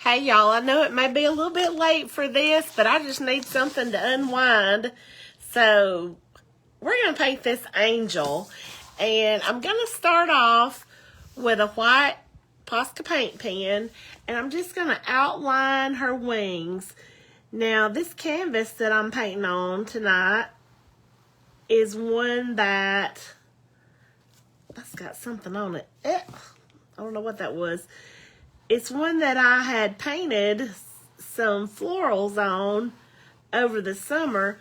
Hey y'all, I know it may be a little bit late for this, but I just need something to unwind. So we're going to paint this angel, and I'm going to start off with a white Posca paint pen, and I'm just going to outline her wings. Now this canvas that I'm painting on tonight is one that's got something on it. I don't know what that was. It's one that I had painted some florals on over the summer,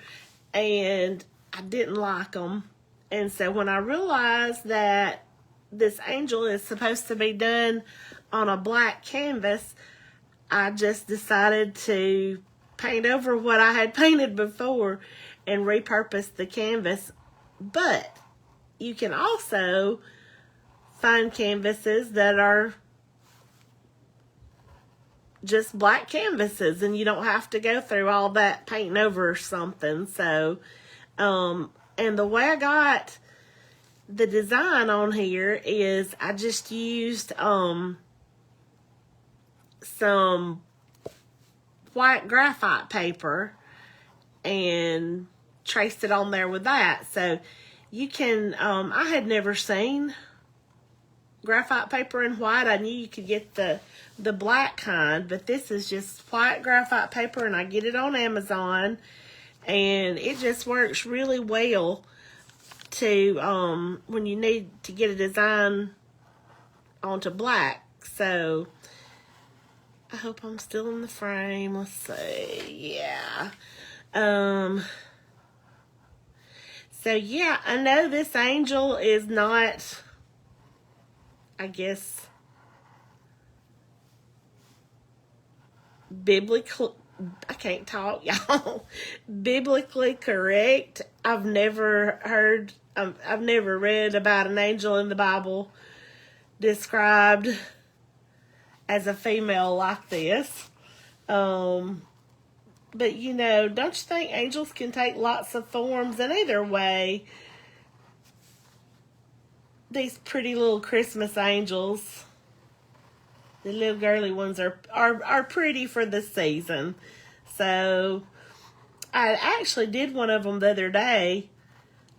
and I didn't like them. And so when I realized that this angel is supposed to be done on a black canvas, I just decided to paint over what I had painted before and repurpose the canvas. But you can also find canvases that are just black canvases, and you don't have to go through all that painting over or something. So and the way I got the design on here is I just used some white graphite paper and traced it on there with that. So you can I had never seen graphite paper in white. I knew you could get the black kind, but this is just white graphite paper, and I get it on Amazon, and it just works really well to when you need to get a design onto black. So I hope I'm still in the frame. Let's see. Yeah. So yeah, I know this angel is not, I guess, I can't talk, y'all. Biblically correct. I've never read about an angel in the Bible described as a female like this. But you know, don't you think angels can take lots of forms? And either way, these pretty little Christmas angels, the little girly ones, are pretty for the season. So I actually did one of them the other day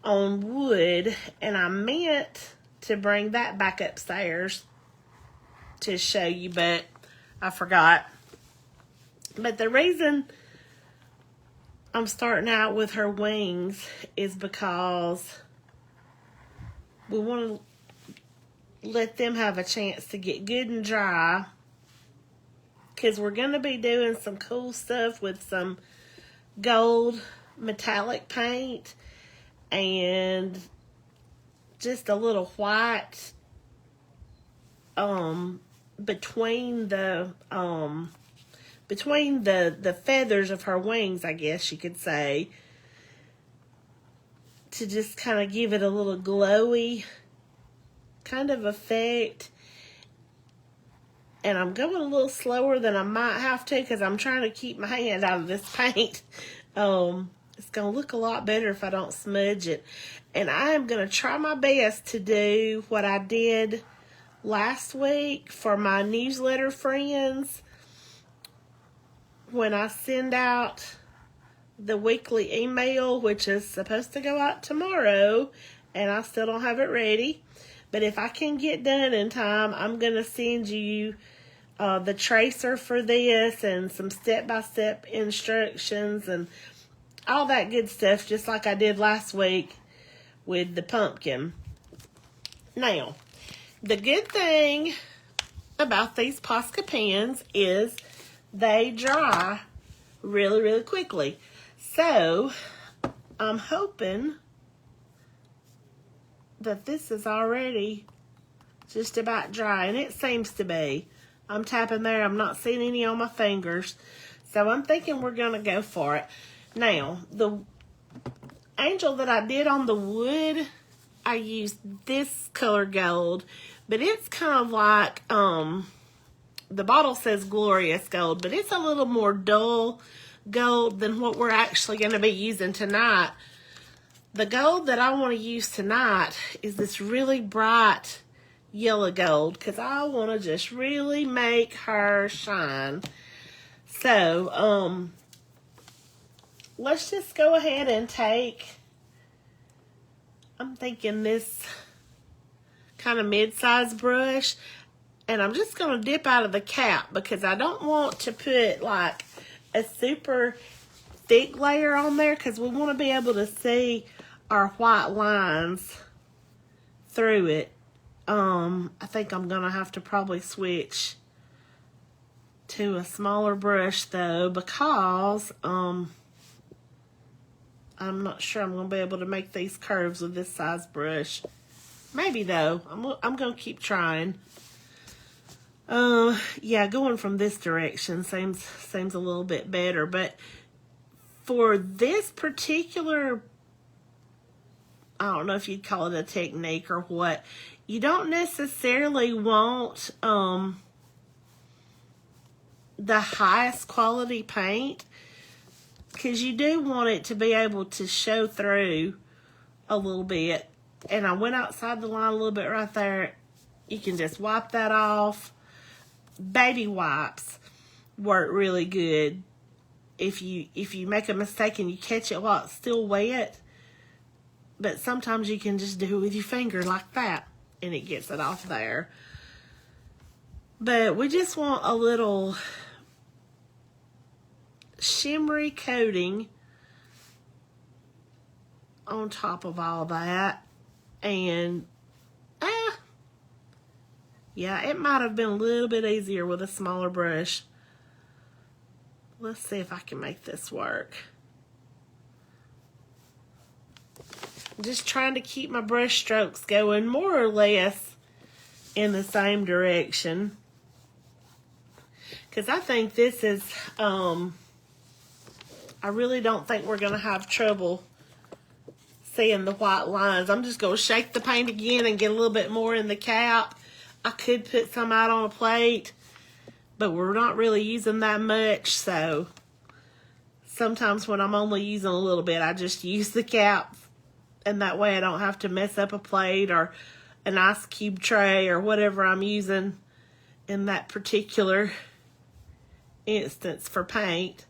on wood, and I meant to bring that back upstairs to show you, but I forgot. But the reason I'm starting out with her wings is because we want to let them have a chance to get good and dry, because we're going to be doing some cool stuff with some gold metallic paint and just a little white between the feathers of her wings, I guess you could say, to just kind of give it a little glowy kind of effect. And I'm going a little slower than I might have to, because I'm trying to keep my hand out of this paint. It's going to look a lot better if I don't smudge it. And I am going to try my best to do what I did last week for my newsletter friends. When I send out the weekly email, which is supposed to go out tomorrow, and I still don't have it ready. But if I can get done in time, I'm going to send you the tracer for this and some step-by-step instructions and all that good stuff, just like I did last week with the pumpkin. Now, the good thing about these Posca pens is they dry really, really quickly. So I'm hoping that this is already just about dry, and it seems to be. I'm tapping there. I'm not seeing any on my fingers. So I'm thinking we're going to go for it. Now, the angel that I did on the wood, I used this color gold, but it's kind of like, the bottle says glorious gold, but it's a little more dull gold than what we're actually going to be using tonight. The gold that I want to use tonight is this really bright yellow gold because I want to just really make her shine. So, let's just go ahead and take, I'm thinking this kind of mid-sized brush, and I'm just going to dip out of the cap because I don't want to put like a super thick layer on there because we want to be able to see our white lines through it. I think I'm going to have to probably switch to a smaller brush though because I'm not sure I'm going to be able to make these curves with this size brush. Maybe though. I'm going to keep trying. Yeah, going from this direction seems a little bit better, but for this particular, I don't know if you'd call it a technique or what, you don't necessarily want the highest quality paint because you do want it to be able to show through a little bit. And I went outside the line a little bit right there. You can just wipe that off. Baby wipes work really good. If you make a mistake and you catch it while it's still wet, but sometimes you can just do it with your finger like that and it gets it off there. But we just want a little shimmery coating on top of all that. And yeah, it might have been a little bit easier with a smaller brush. Let's see if I can make this work. I'm just trying to keep my brush strokes going more or less in the same direction. Because I think this is, I really don't think we're going to have trouble seeing the white lines. I'm just going to shake the paint again and get a little bit more in the cap. I could put some out on a plate, but we're not really using that much, so sometimes when I'm only using a little bit, I just use the cap, and that way I don't have to mess up a plate or an ice cube tray or whatever I'm using in that particular instance for paint.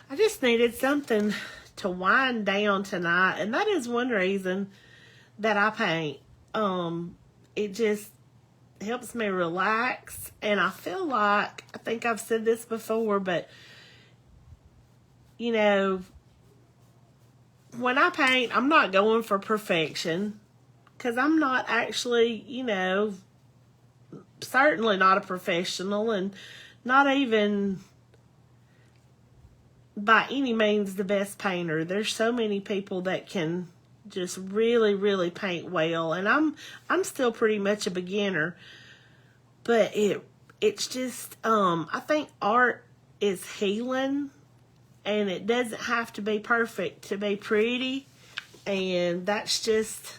I just needed something to wind down tonight, and that is one reason that I paint. It just helps me relax, and I feel like, I think I've said this before, but you know, when I paint, I'm not going for perfection because I'm not actually, you know, certainly not a professional and not even by any means the best painter. There's so many people that can just really, really paint well, and I'm still pretty much a beginner. But it's just I think art is healing, and it doesn't have to be perfect to be pretty. And that's just,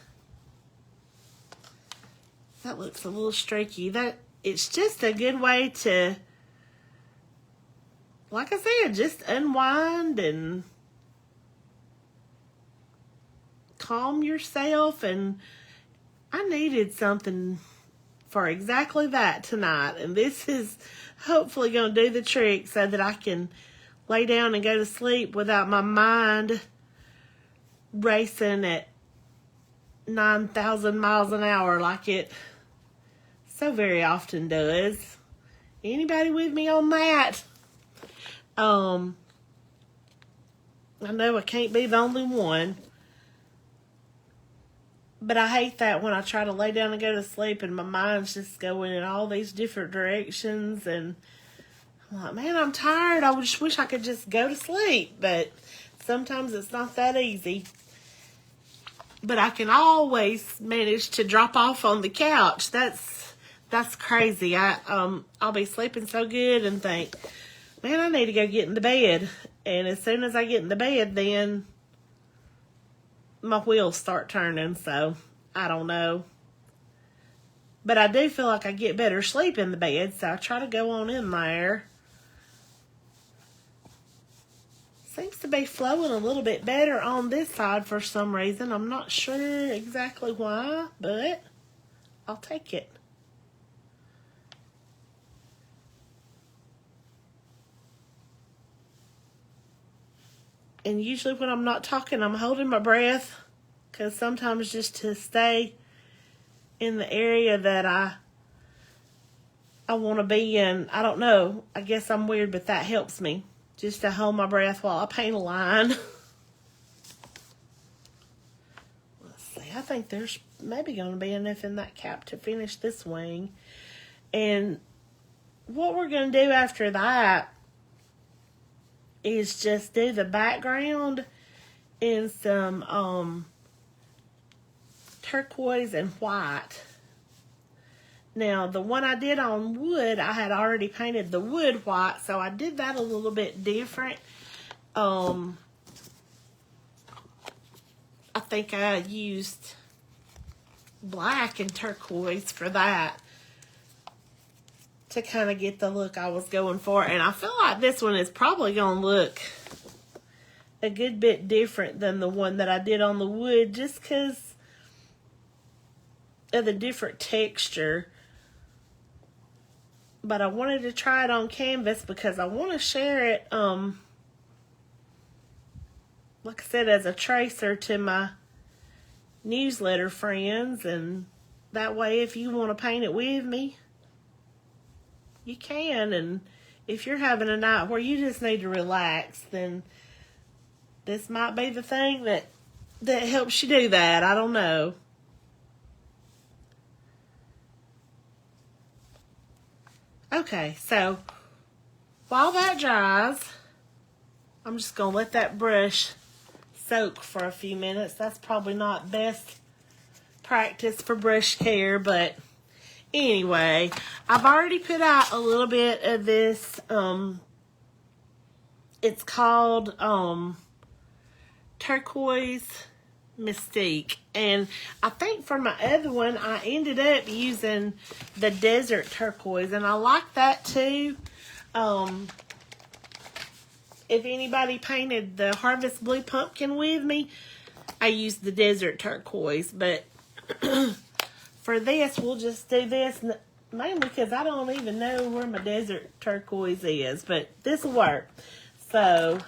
that looks a little streaky. That it's just a good way to, like I said, just unwind and calm yourself. And I needed something for exactly that tonight. And this is hopefully going to do the trick so that I can lay down and go to sleep without my mind racing at 9,000 miles an hour like it so very often does. Anybody with me on that? I know I can't be the only one, but I hate that when I try to lay down and go to sleep and my mind's just going in all these different directions, and I'm like, man, I'm tired. I just wish I could just go to sleep, but sometimes it's not that easy. But I can always manage to drop off on the couch. That's crazy. I'll be sleeping so good and think, man, I need to go get in the bed. And as soon as I get in the bed, then my wheels start turning. So I don't know. But I do feel like I get better sleep in the bed, so I try to go on in there. Seems to be flowing a little bit better on this side for some reason. I'm not sure exactly why, but I'll take it. And usually when I'm not talking, I'm holding my breath, because sometimes just to stay in the area that I want to be in, I don't know. I guess I'm weird, but that helps me. Just to hold my breath while I paint a line. Let's see. I think there's maybe going to be enough in that cap to finish this wing. And what we're going to do after that is just do the background in some turquoise and white. Now, the one I did on wood, I had already painted the wood white, so I did that a little bit different. I think I used black and turquoise for that to kind of get the look I was going for. And I feel like this one is probably going to look a good bit different than the one that I did on the wood, just because of the different texture. But I wanted to try it on canvas because I want to share it, like I said, as a tracer to my newsletter friends. And that way, if you want to paint it with me, you can. And if you're having a night where you just need to relax, then this might be the thing that helps you do that. I don't know. Okay, so while that dries, I'm just going to let that brush soak for a few minutes. That's probably not best practice for brush care, but anyway, I've already put out a little bit of this. It's called Turquoise Mystique, and I think for my other one I ended up using the desert turquoise, and I like that too. If anybody painted the Harvest Blue Pumpkin with me, I used the desert turquoise, but for this we'll just do this, mainly because I don't even know where my desert turquoise is, but this will work. So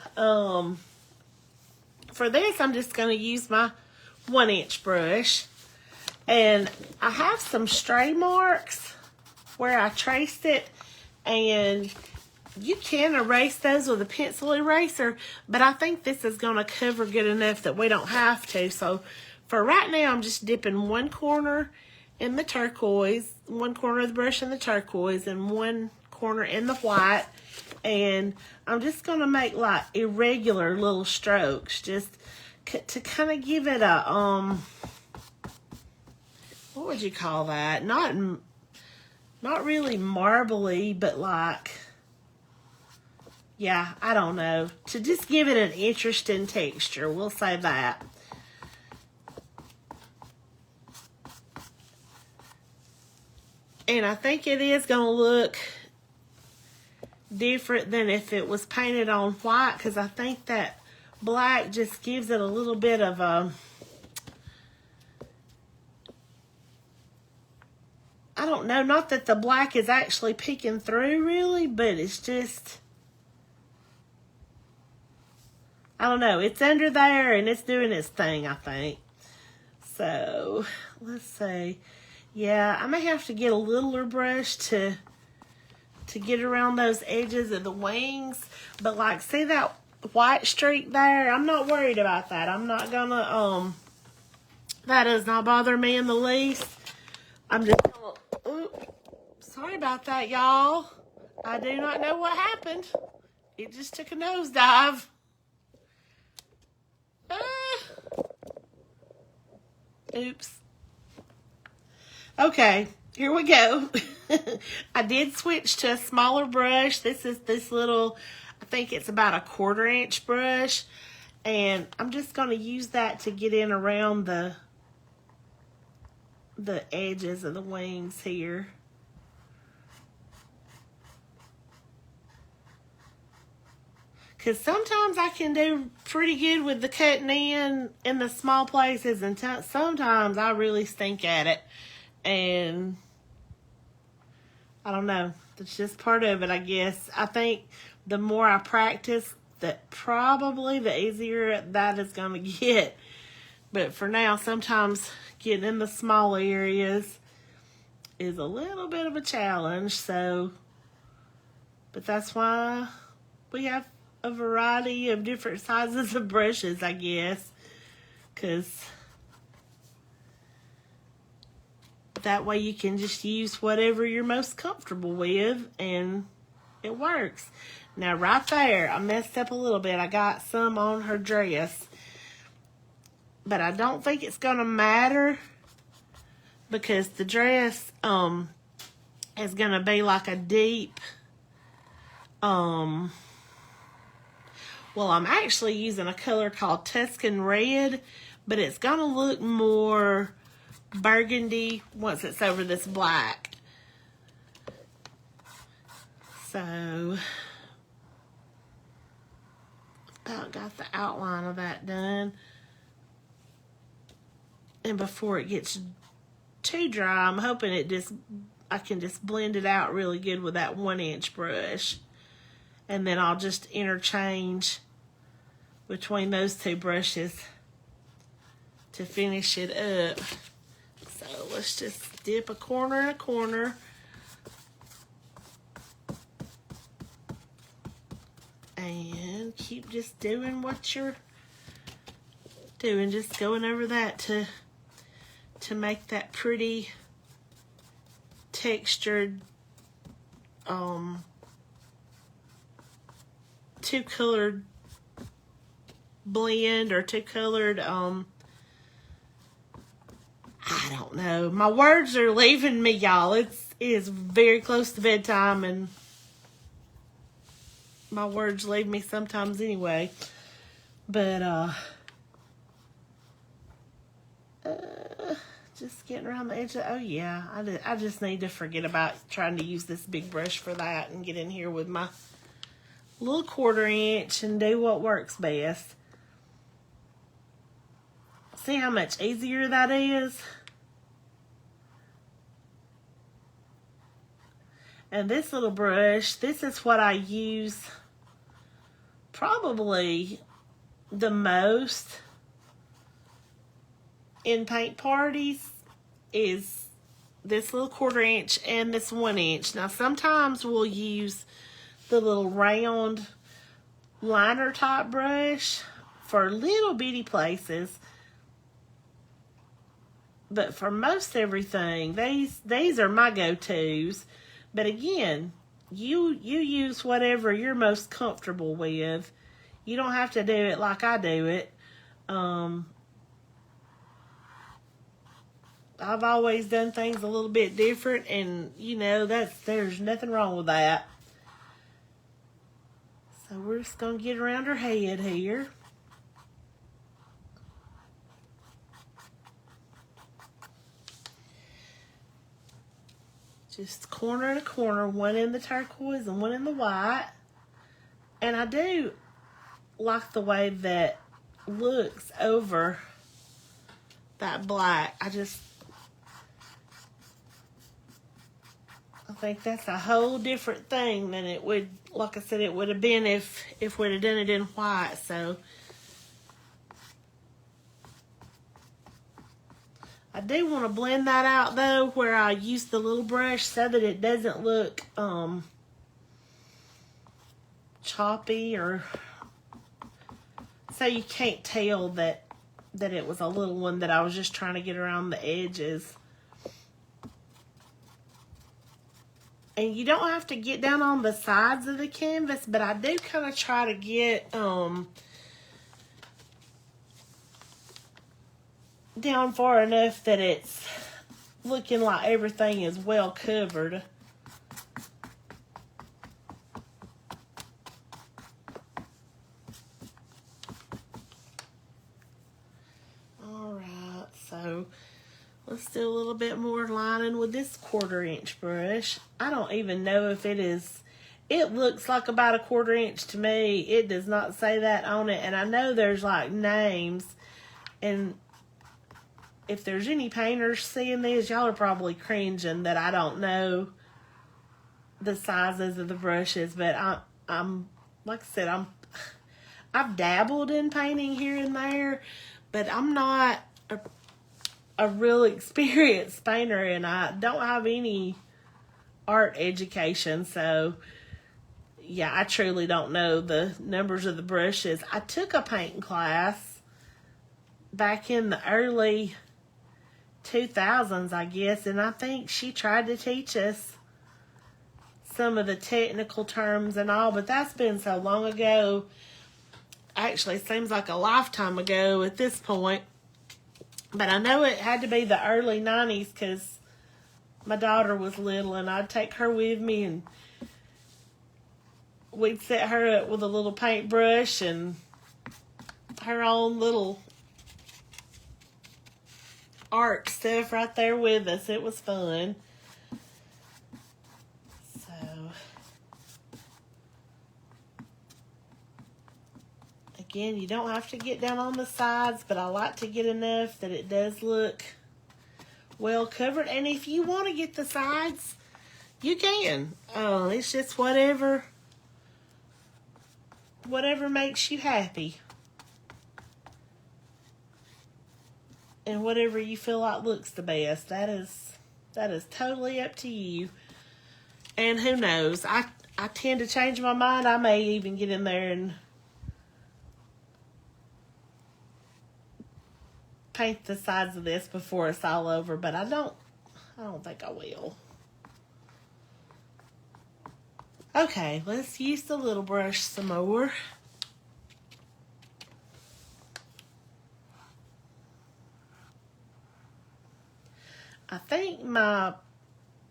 for this, I'm just going to use my 1-inch brush. And I have some stray marks where I traced it. And you can erase those with a pencil eraser. But I think this is going to cover good enough that we don't have to. So for right now, I'm just dipping one corner in the turquoise, one corner of the brush in the turquoise, and one corner in the white. And I'm just going to make like irregular little strokes just to kind of give it a, what would you call that? Not really marbly, but like, yeah, I don't know. To just give it an interesting texture, we'll say that. And I think it is going to look different than if it was painted on white, because I think that black just gives it a little bit of a, I don't know, not that the black is actually peeking through really, but it's just, I don't know, it's under there and it's doing its thing, I think. So let's see. Yeah, I may have to get a littler brush to get around those edges of the wings. But like, see that white streak there? I'm not worried about that. I'm not gonna, that does not bother me in the least. I'm just gonna, sorry about that, y'all. I do not know what happened. It just took a nosedive. Oops. Okay, here we go. I did switch to a smaller brush. This is this little, I think it's about a 1/4 inch brush. And I'm just going to use that to get in around the edges of the wings here. Because sometimes I can do pretty good with the cutting in the small places, and sometimes I really stink at it. And I don't know. It's just part of it, I guess. I think the more I practice, that probably the easier that is going to get. But for now, sometimes getting in the small areas is a little bit of a challenge. So, but that's why we have a variety of different sizes of brushes, I guess. Because that way you can just use whatever you're most comfortable with, and it works. Now, right there, I messed up a little bit. I got some on her dress. But I don't think it's going to matter, because the dress is going to be like a deep, well, I'm actually using a color called Tuscan Red, but it's going to look more burgundy once it's over this black. So, about got the outline of that done. And before it gets too dry, I'm hoping I can just blend it out really good with that 1-inch brush. And then I'll just interchange between those two brushes to finish it up. So let's just dip a corner and a corner. And keep just doing what you're doing. Just going over that to make that pretty textured two-colored blend, or two-colored I don't know. My words are leaving me, y'all. It is very close to bedtime, and my words leave me sometimes anyway. But just getting around the edge of, oh yeah, I just need to forget about trying to use this big brush for that and get in here with my little 1/4 inch and do what works best. See how much easier that is? And this little brush, this is what I use probably the most in paint parties, is this little 1/4 inch and this 1 inch. Now, sometimes we'll use the little round liner type brush for little bitty places. But for most everything, these are my go-tos. But again, you use whatever you're most comfortable with. You don't have to do it like I do it. I've always done things a little bit different, and you know, there's nothing wrong with that. So we're just gonna get around her head here. Just corner to corner, one in the turquoise and one in the white. And I do like the way that looks over that black. I think that's a whole different thing than it would, like I said, it would have been if we'd have done it in white. So I do want to blend that out though, where I use the little brush so that it doesn't look choppy, or so you can't tell that it was a little one that I was just trying to get around the edges. And you don't have to get down on the sides of the canvas, but I do kind of try to get down far enough that it's looking like everything is well covered. Alright, so let's do a little bit more lining with this 1/4 inch brush. I don't even know if it is it looks like about a 1/4 inch to me. It does not say that on it. And I know there's like names. And if there's any painters seeing this, y'all are probably cringing that I don't know the sizes of the brushes. But I'm like I said, I've dabbled in painting here and there, but I'm not a real experienced painter, and I don't have any art education. So yeah, I truly don't know the numbers of the brushes. I took a painting class back in the early 2000s, I guess, and I think she tried to teach us some of the technical terms and all, but that's been so long ago. Actually, it seems like a lifetime ago at this point. But I know it had to be the early 90s because my daughter was little, and I'd take her with me, and we'd set her up with a little paintbrush and her own little art stuff right there with us. It was fun. So, again, you don't have to get down on the sides, but I like to get enough that it does look well covered. And if you want to get the sides, you can. It's just whatever makes you happy. And whatever you feel like looks the best. That is totally up to you. And who knows? I tend to change my mind. I may even get in there and paint the sides of this before it's all over, but I don't think I will. Okay, let's use the little brush some more. I think my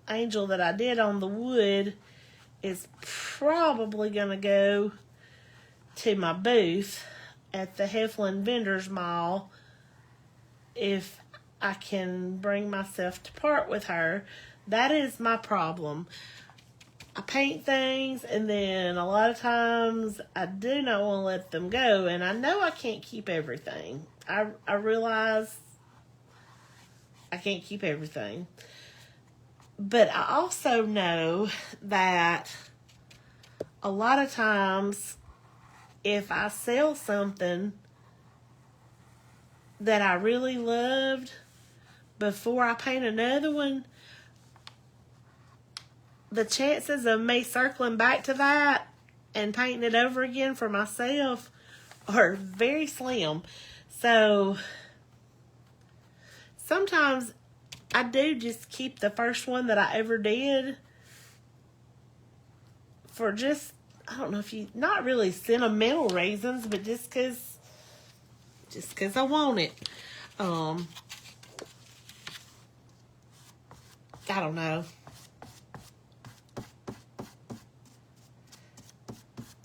angel that I did on the wood is probably going to go to my booth at the Heflin Vendors Mall if I can bring myself to part with her. That is my problem. I paint things, and then a lot of times I do not want to let them go, and I know I can't keep everything. I realize I can't keep everything. But I also know that a lot of times if I sell something that I really loved before I paint another one, the chances of me circling back to that and painting it over again for myself are very slim. So sometimes I do just keep the first one that I ever did for just, I don't know if you, not really sentimental reasons, but just cause I want it. I don't know.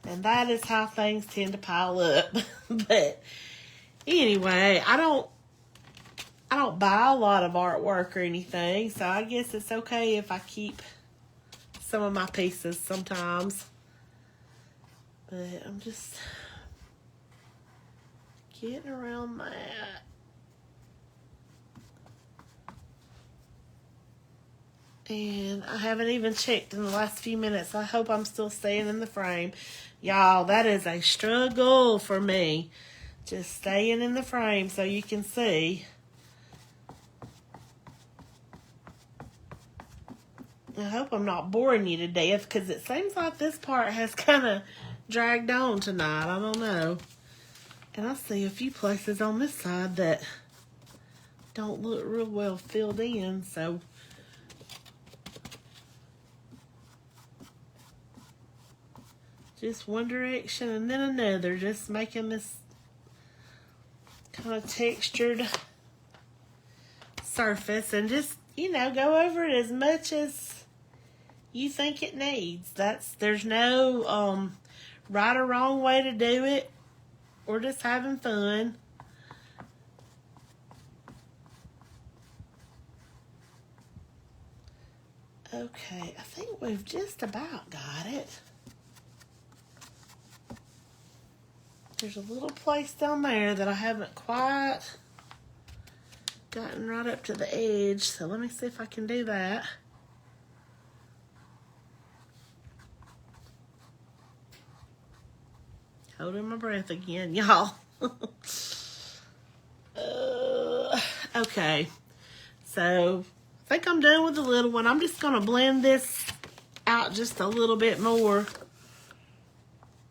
And that is how things tend to pile up. But anyway, I don't buy a lot of artwork or anything, so I guess it's okay if I keep some of my pieces sometimes. But I'm just getting around that. And I haven't even checked in the last few minutes. I hope I'm still staying in the frame. Y'all, that is a struggle for me. Just staying in the frame so you can see. I hope I'm not boring you to death, because it seems like this part has kind of dragged on tonight. I don't know. And I see a few places on this side that don't look real well filled in, so just one direction and then another, just making this kind of textured surface, and just, you know, go over it as much as you think it needs. There's no right or wrong way to do it. We're just having fun. Okay, I think we've just about got it. There's a little place down there that I haven't quite gotten right up to the edge, so let me see if I can do that. Holding my breath again, y'all. Okay, so I think I'm done with the little one. I'm just going to blend this out just a little bit more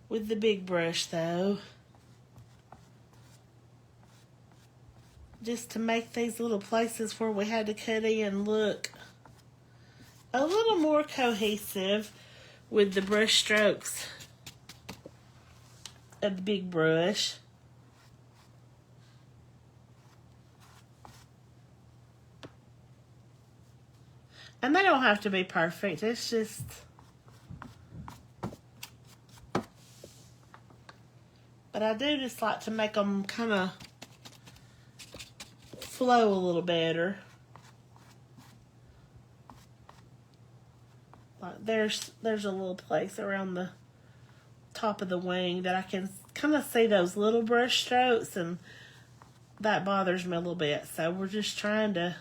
with the big brush, though. Just to make these little places where we had to cut in look a little more cohesive with the brush strokes of the big brush. And they don't have to be perfect. It's just... But I do just like to make them kind of flow a little better. Like there's a little place around the top of the wing that I can kind of see those little brush strokes, and that bothers me a little bit. So we're just trying to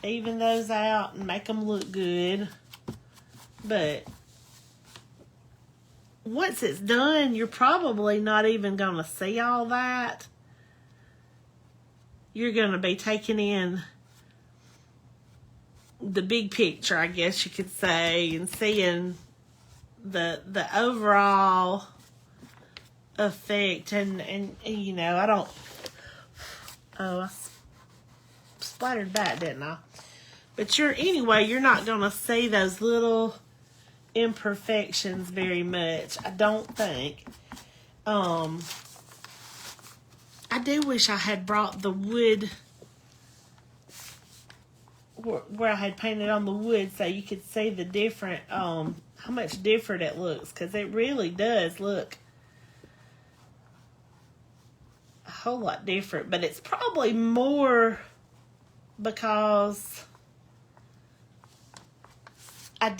even those out and make them look good. But once it's done, you're probably not even going to see all that. You're going to be taking in the big picture, I guess you could say, and seeing the overall effect. And you know, I don't... Oh, I splattered back, didn't I? But anyway, you're not going to see those little imperfections very much, I don't think. I do wish I had brought the wood where I had painted on the wood so you could see the different, how much different it looks, because it really does look a whole lot different. But it's probably more because I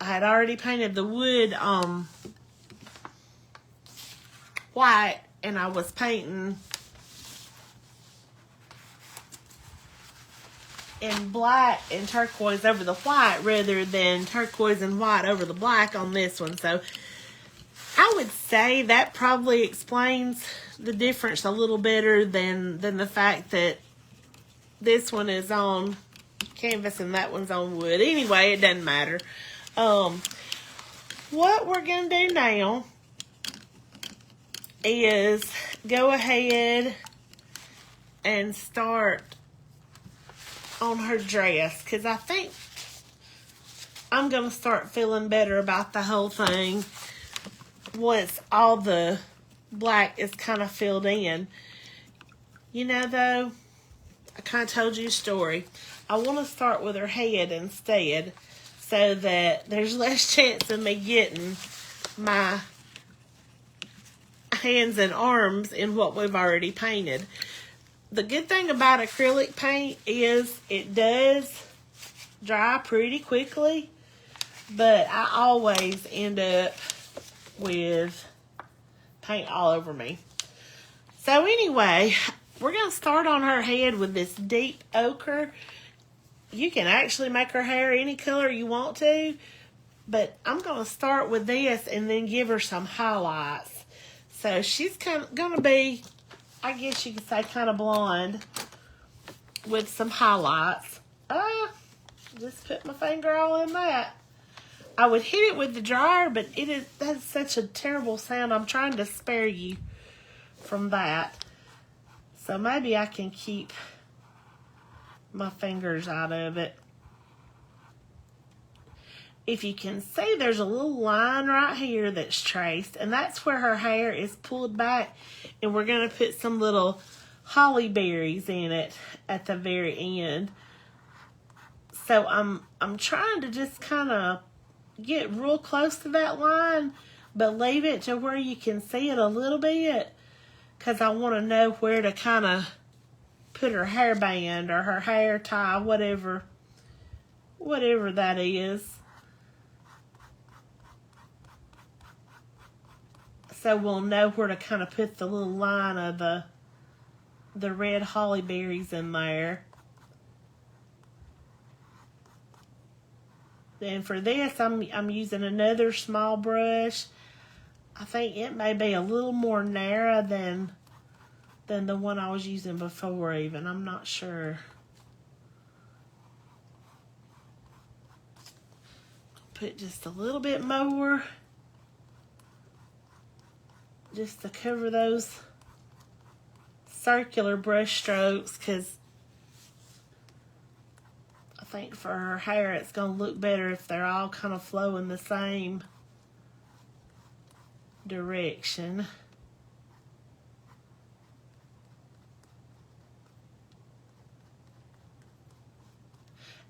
had already painted the wood white, and I was painting in black and turquoise over the white rather than turquoise and white over the black on this one. So I would say that probably explains the difference a little better than the fact that this one is on canvas and that one's on wood. Anyway, it doesn't matter. What we're going to do now is go ahead and start on her dress, because I think I'm going to start feeling better about the whole thing once all the black is kind of filled in. You know, though, I kind of told you a story. I want to start with her head instead, so that there's less chance of me getting my hands and arms in what we've already painted. The good thing about acrylic paint is it does dry pretty quickly, but I always end up with paint all over me. So anyway, we're going to start on her head with this deep ochre. You can actually make her hair any color you want to, but I'm going to start with this and then give her some highlights. So she's going to be, I guess you could say, kind of blonde with some highlights. Just put my finger all in that. I would hit it with the dryer, but that's such a terrible sound. I'm trying to spare you from that. So maybe I can keep my fingers out of it. If you can see, there's a little line right here that's traced, and that's where her hair is pulled back, and we're going to put some little holly berries in it at the very end. So I'm trying to just kind of get real close to that line, but leave it to where you can see it a little bit, because I want to know where to kind of put her hairband or her hair tie, whatever that is. so we'll know where to kind of put the little line of the red holly berries in there. And for this, I'm using another small brush. I think it may be a little more narrow than the one I was using before even. I'm not sure. Put just a little bit more, just to cover those circular brush strokes, because I think for her hair it's going to look better if they're all kind of flowing the same direction.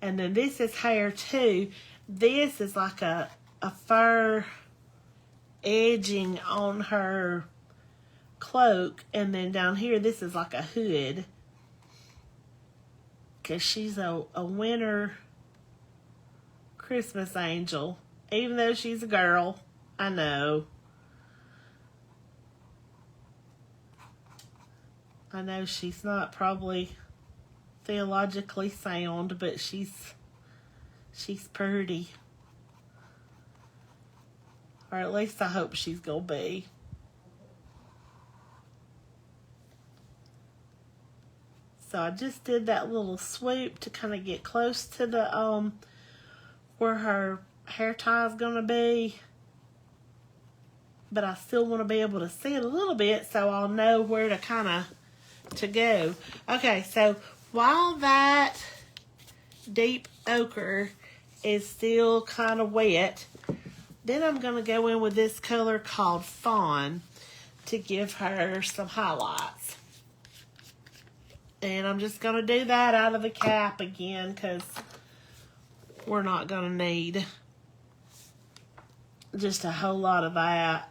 And then this is hair too. This is like a fur edging on her cloak, and then down here this is like a hood, because she's a winter Christmas angel, even though she's a girl. I know she's not probably theologically sound, but she's pretty. Or at least I hope she's gonna be. So I just did that little swoop to kind of get close to the where her hair tie is gonna be. But I still want to be able to see it a little bit so I'll know where to go. Okay, so while that deep ochre is still kind of wet, then I'm going to go in with this color called Fawn to give her some highlights. And I'm just going to do that out of the cap again, because we're not going to need just a whole lot of that.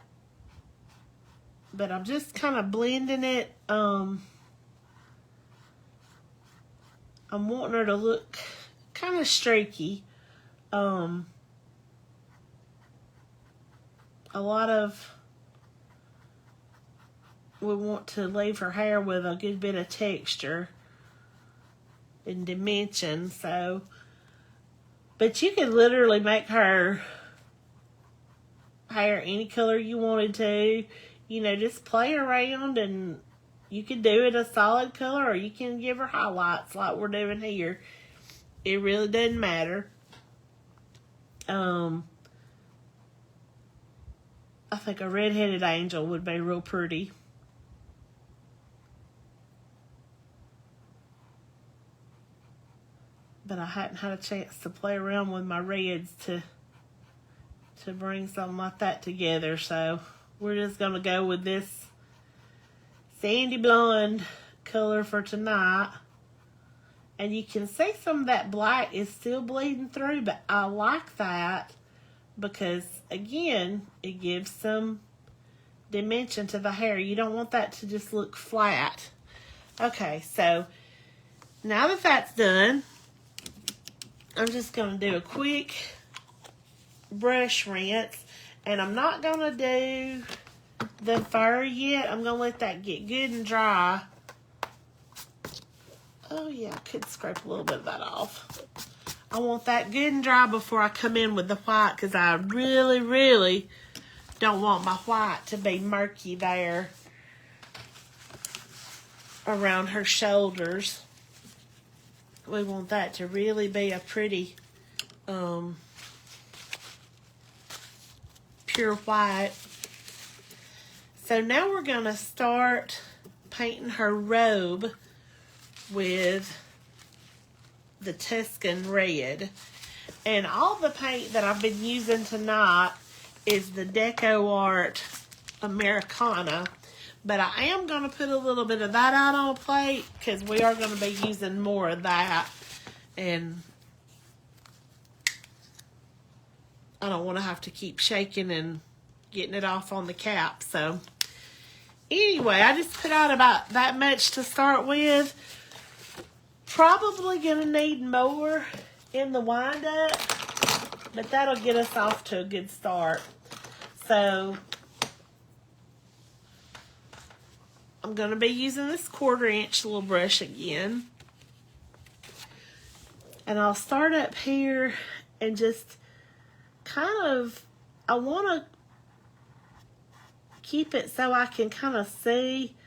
But I'm just kind of blending it. I'm wanting her to look kind of streaky. A lot of, we want to leave her hair with a good bit of texture and dimension. So, but you could literally make her hair any color you wanted to. You know, just play around, and you can do it a solid color, or you can give her highlights like we're doing here. It really doesn't matter. I think a red-headed angel would be real pretty. But I hadn't had a chance to play around with my reds to bring something like that together. So we're just going to go with this sandy blonde color for tonight. And you can see some of that black is still bleeding through, but I like that because, again, it gives some dimension to the hair. You don't want that to just look flat. Okay, so now that that's done, I'm just going to do a quick brush rinse. And I'm not going to do the fur yet. I'm going to let that get good and dry. Oh, yeah, I could scrape a little bit of that off. I want that good and dry before I come in with the white, because I really, really don't want my white to be murky there around her shoulders. We want that to really be a pretty pure white. So now we're going to start painting her robe with the Tuscan red. And all the paint that I've been using tonight is the DecoArt Americana. But I am going to put a little bit of that out on a plate, because we are going to be using more of that. And I don't want to have to keep shaking and getting it off on the cap. So anyway, I just put out about that much to start with. Probably going to need more in the wind-up, but that'll get us off to a good start. So I'm going to be using this 1/4" little brush again. And I'll start up here and just kind of, I want to keep it so I can kind of see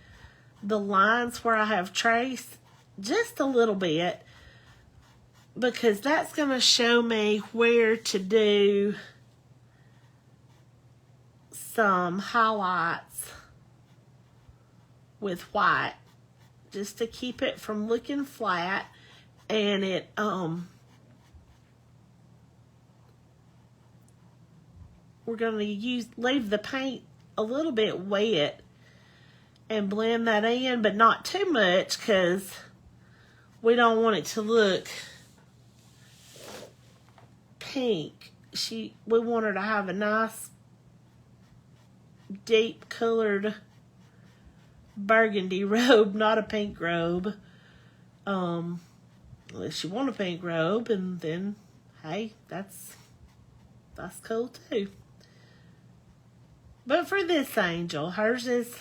the lines where I have traced just a little bit, because that's going to show me where to do some highlights with white, just to keep it from looking flat. And it we're going to leave the paint a little bit wet and blend that in, but not too much, because we don't want it to look pink. We want her to have a nice deep colored burgundy robe, not a pink robe. Unless you want a pink robe, and then hey, that's cool too. But for this angel, hers is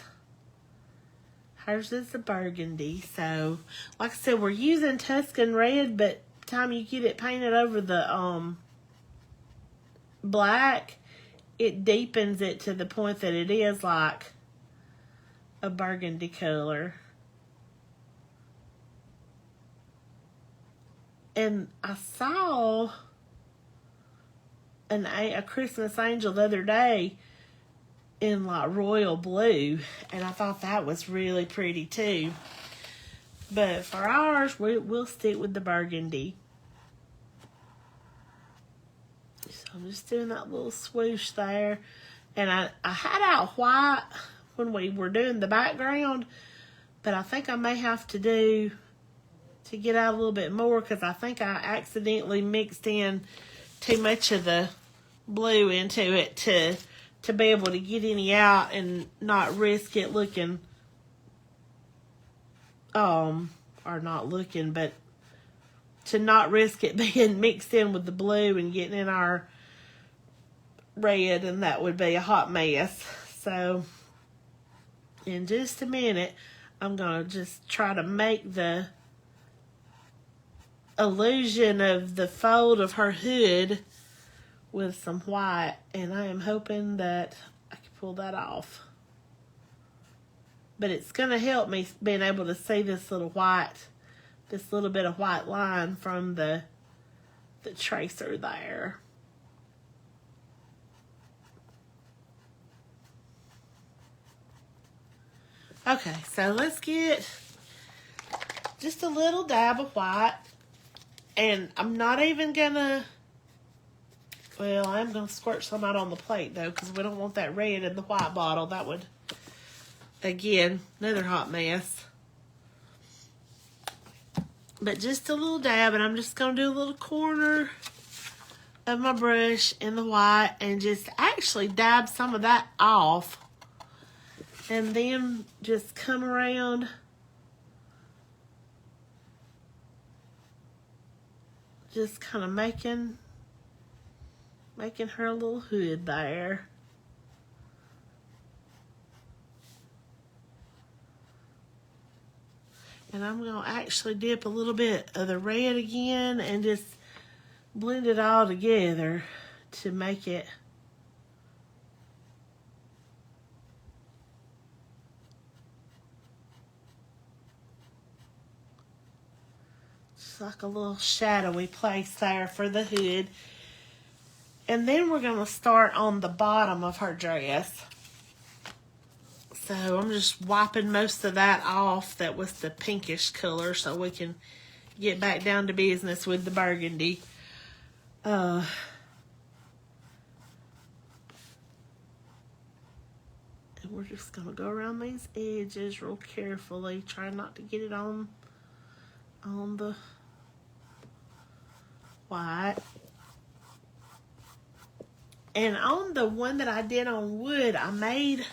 a burgundy. So, like I said, we're using Tuscan red, but time you get it painted over the black, it deepens it to the point that it is like a burgundy color. And I saw a Christmas angel the other day in like royal blue, and I thought that was really pretty too. But for ours, we'll stick with the burgundy. So I'm just doing that little swoosh there. And I had out white when we were doing the background, but I think I may have to get out a little bit more, because I think I accidentally mixed in too much of the blue into it to be able to get any out and not risk it looking, or not looking, but to not risk it being mixed in with the blue and getting in our red, and that would be a hot mess. So in just a minute, I'm going to just try to make the illusion of the fold of her hood with some white, and I am hoping that I can pull that off. But it's going to help me being able to see this little bit of white line from the tracer there. Okay, so let's get just a little dab of white. And I'm not even gonna, well, I'm gonna squirt some out on the plate though, because we don't want that red in the white bottle. That would, again, another hot mess. But just a little dab, and I'm just gonna do a little corner of my brush in the white and just actually dab some of that off. And then just come around, just kind of making her little hood there. And I'm going to actually dip a little bit of the red again and just blend it all together to make it like a little shadowy place there for the hood. And then we're going to start on the bottom of her dress. So I'm just wiping most of that off. That was the pinkish color, so we can get back down to business with the burgundy. And we're just going to go around these edges real carefully, try not to get it on the white. And on the one that I did on wood, I made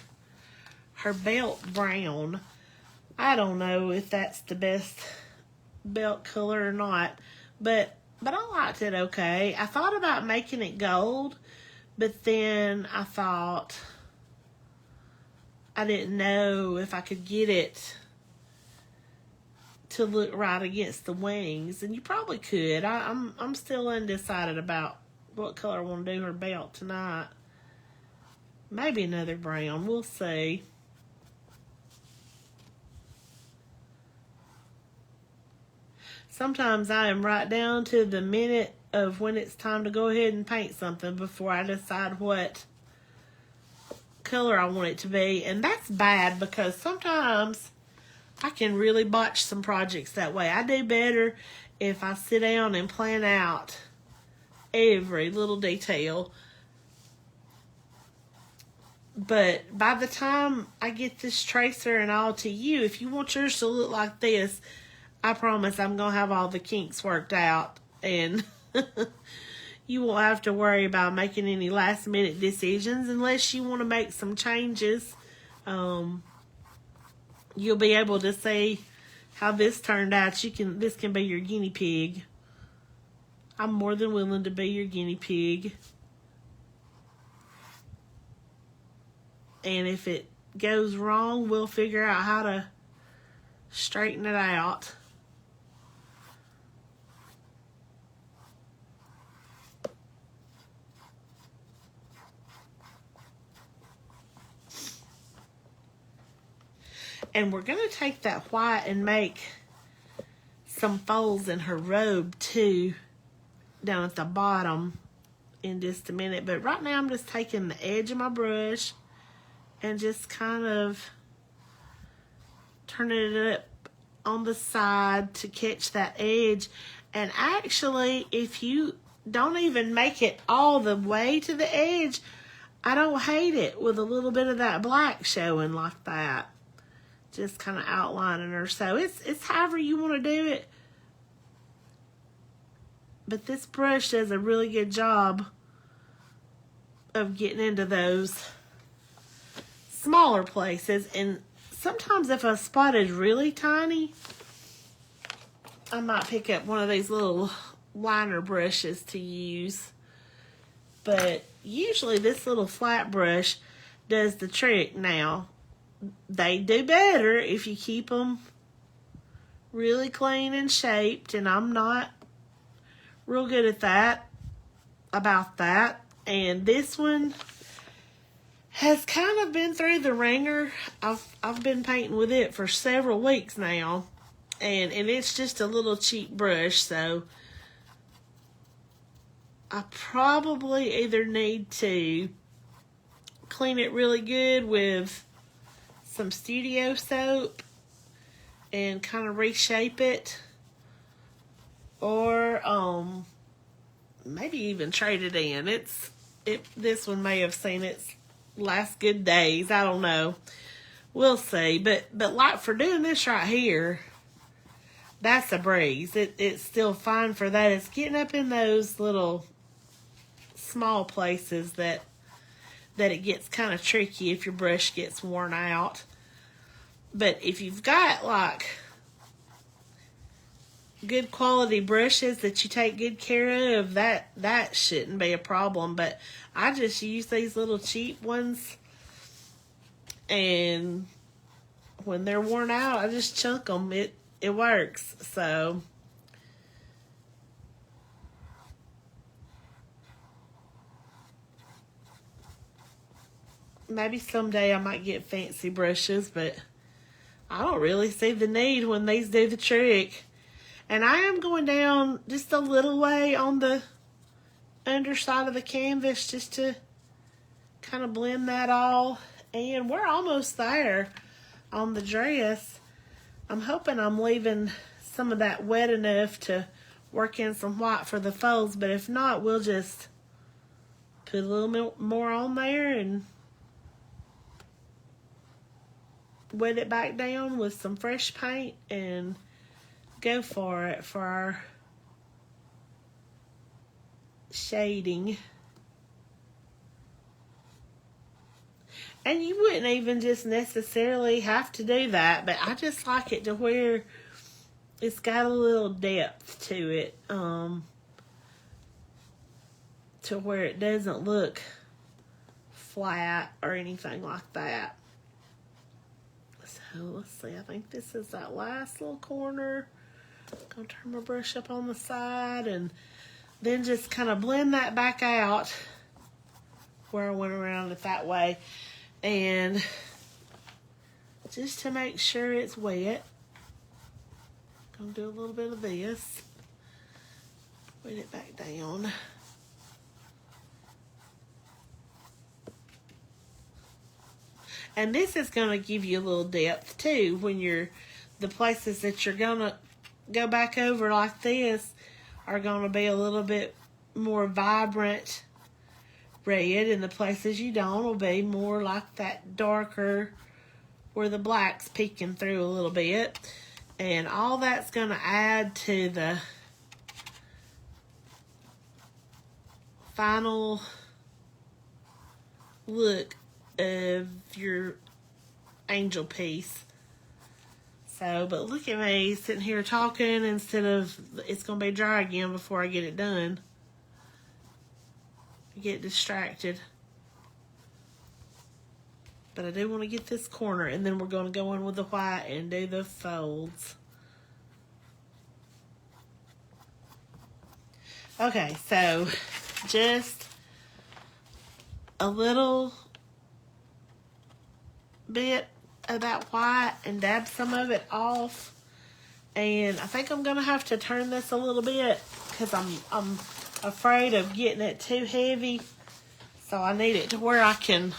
her belt brown. I don't know if that's the best belt color or not, but I liked it okay. I thought about making it gold, but then I thought I didn't know if I could get it to look right against the wings, and you probably could. I'm still undecided about what color I want to do her belt tonight. Maybe another brown. We'll see. Sometimes I am right down to the minute of when it's time to go ahead and paint something before I decide what color I want it to be. And that's bad because sometimes I can really botch some projects that way. I do better if I sit down and plan out every little detail. But by the time I get this tracer and all to you, if you want yours to look like this, I promise I'm going to have all the kinks worked out. And you won't have to worry about making any last minute decisions unless you want to make some changes. You'll be able to see how this turned out. This can be your guinea pig. I'm more than willing to be your guinea pig. And if it goes wrong, we'll figure out how to straighten it out. And we're going to take that white and make some folds in her robe too, down at the bottom in just a minute. But right now I'm just taking the edge of my brush and just kind of turning it up on the side to catch that edge. And actually, if you don't even make it all the way to the edge, I don't hate it with a little bit of that black showing like that. Just kind of outlining her. So it's however you want to do it. But this brush does a really good job of getting into those smaller places. And sometimes if a spot is really tiny, I might pick up one of these little liner brushes to use. But usually this little flat brush does the trick. Now, they do better if you keep them really clean and shaped, and I'm not real good at that, about that. And this one has kind of been through the ringer. I've been painting with it for several weeks now, and it's just a little cheap brush, so I probably either need to clean it really good with some studio soap and kind of reshape it, or maybe even trade it in. This one may have seen its last good days. I don't know. We'll see. But like for doing this right here, that's a breeze. It's still fine for that. It's getting up in those little small places that it gets kind of tricky if your brush gets worn out. But if you've got like good quality brushes that you take good care of, that shouldn't be a problem. But I just use these little cheap ones, and when they're worn out, I just chunk them. It works. So maybe someday I might get fancy brushes, but I don't really see the need when these do the trick. And I am going down just a little way on the underside of the canvas just to kind of blend that all. And we're almost there on the dress. I'm hoping I'm leaving some of that wet enough to work in some white for the folds. But if not, we'll just put a little bit more on there and wet it back down with some fresh paint and go for it for our shading. And you wouldn't even just necessarily have to do that, but I just like it to where it's got a little depth to it, to where it doesn't look flat or anything like that. So let's see, I think this is that last little corner. Gonna turn my brush up on the side and then just kind of blend that back out where I went around it that way. And just to make sure it's wet, gonna do a little bit of this. Wet it back down. And this is gonna give you a little depth too when the places that you're gonna go back over like this are gonna be a little bit more vibrant red, and the places you don't will be more like that darker where the black's peeking through a little bit. And all that's gonna add to the final look of your angel piece. So, but look at me sitting here talking instead of it's going to be dry again before I get it done. I get distracted. But I do want to get this corner, and then we're going to go in with the white and do the folds. Okay, so just a little bit of that white and dab some of it off. And I think I'm gonna have to turn this a little bit because I'm afraid of getting it too heavy. So I need it to where I can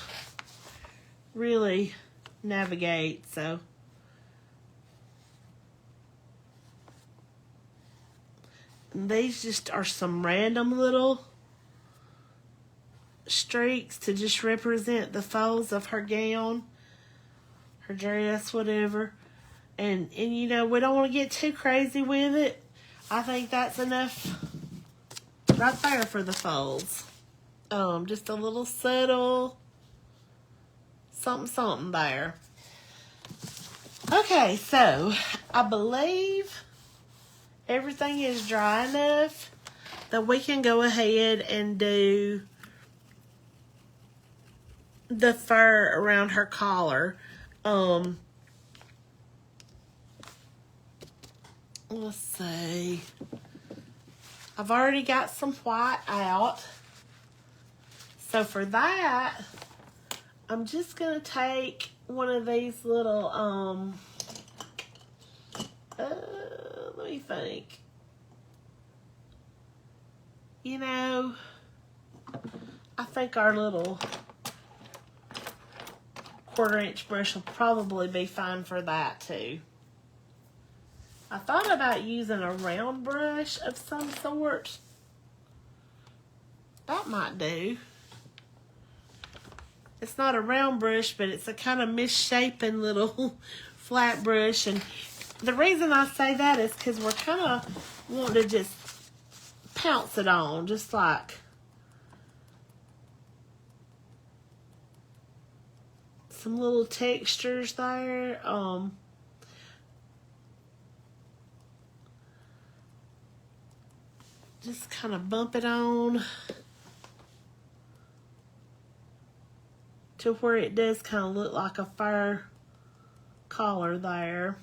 really navigate. So and these just are some random little streaks to just represent the folds of her gown, her dress, whatever. And you know, we don't want to get too crazy with it. I think that's enough right there for the folds. Just a little subtle something there. Okay, so I believe everything is dry enough that we can go ahead and do the fur around her collar. Let's see. I've already got some white out. So for that, I'm just going to take one of these little, let me think. You know, I think our little 1/4-inch brush will probably be fine for that too. I thought about using a round brush of some sort. That might do. It's not a round brush, but it's a kind of misshapen little flat brush. And the reason I say that is because we're kind of wanting to just pounce it on, just like some little textures there. Just kind of bump it on to where it does kind of look like a fur collar there.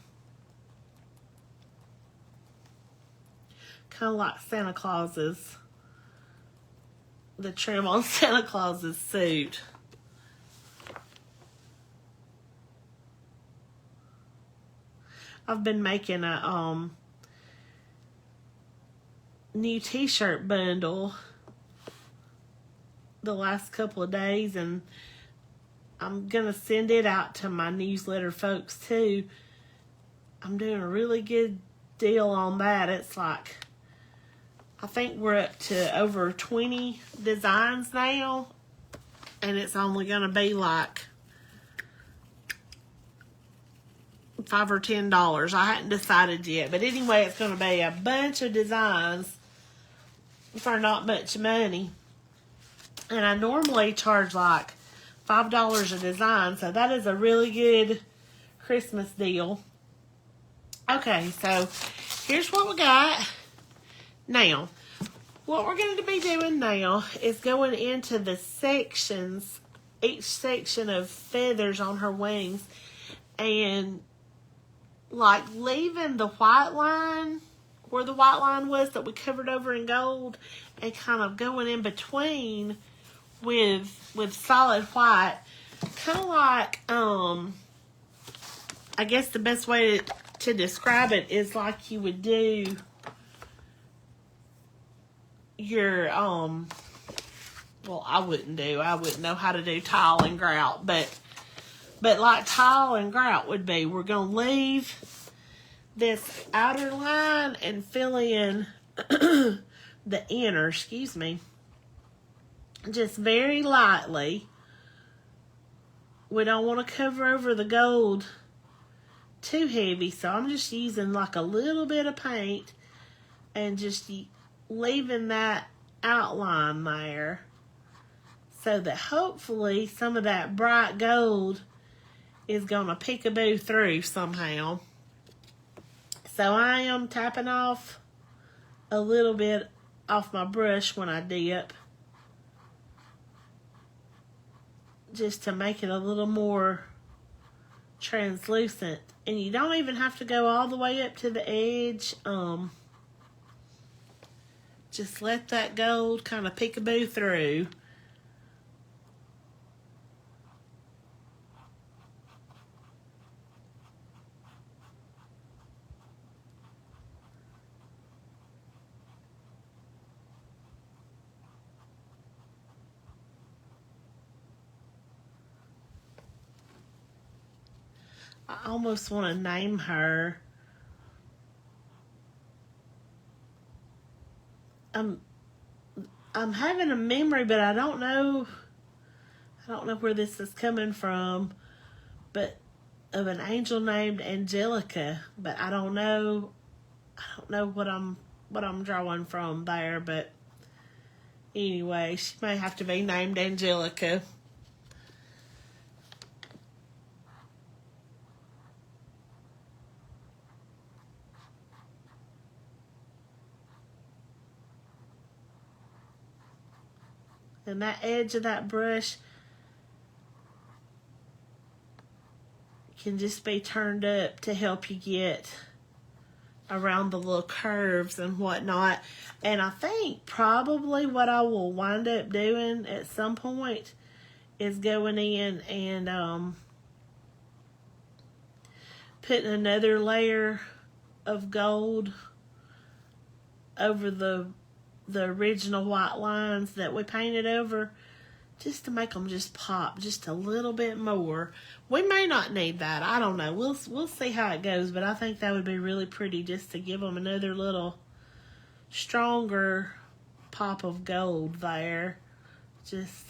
Kind of like Santa Claus's, the trim on Santa Claus's suit. I've been making a new t-shirt bundle the last couple of days, and I'm gonna send it out to my newsletter folks too. I'm doing a really good deal on that. It's like, I think we're up to over 20 designs now, and it's only gonna be like $5 or $10. I hadn't decided yet, but anyway, it's gonna be a bunch of designs for not much money. And I normally charge like $5 a design, so that is a really good Christmas deal. Okay, so here's what we got. Now, what we're going to be doing now is going into the sections, each section of feathers on her wings. and like leaving the white line where the white line was that we covered over in gold, and kind of going in between with solid white, kind of like I guess the best way to describe it is like you would do your well, I wouldn't know how to do tile and grout, but like tile and grout would be, we're going to leave this outer line and fill in the inner, excuse me, just very lightly. We don't want to cover over the gold too heavy, so I'm just using like a little bit of paint and just leaving that outline there, so that hopefully some of that bright gold is going to peekaboo through somehow. So I am tapping off a little bit off my brush when I dip, just to make it a little more translucent. And you don't even have to go all the way up to the edge. Just let that gold kind of peekaboo through. I almost want to name her. I'm having a memory, but I don't know where this is coming from, but of an angel named Angelica, but I don't know what I'm drawing from there, but anyway, she may have to be named Angelica. And that edge of that brush can just be turned up to help you get around the little curves and whatnot. And I think probably what I will wind up doing at some point is going in and putting another layer of gold over the original white lines that we painted over, just to make them just pop just a little bit more. We may not need that. I don't know. We'll see how it goes, but I think that would be really pretty, just to give them another little stronger pop of gold there. Just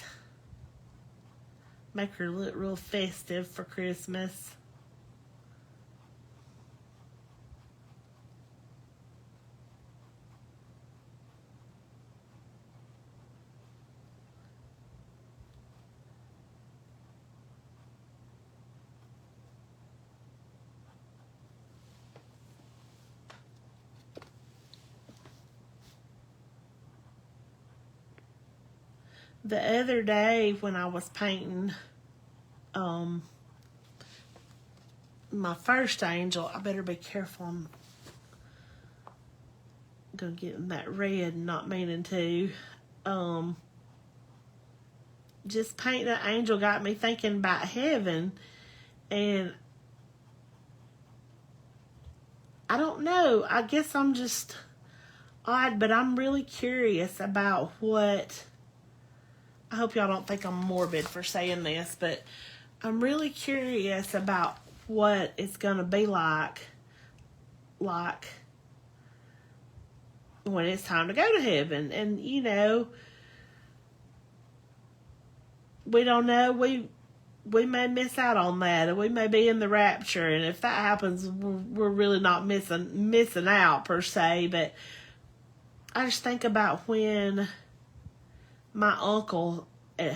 make her look real festive for Christmas. The other day when I was painting my first angel, I better be careful. I'm gonna get in that red, not meaning to. Just painting an angel got me thinking about heaven, and I don't know. I guess I'm just odd, but I'm really curious about what. I hope y'all don't think I'm morbid for saying this, but I'm really curious about what it's going to be like when it's time to go to heaven. And, you know, we don't know. We may miss out on that, and we may be in the rapture. And if that happens, we're really not missing out per se. But I just think about when my uncle,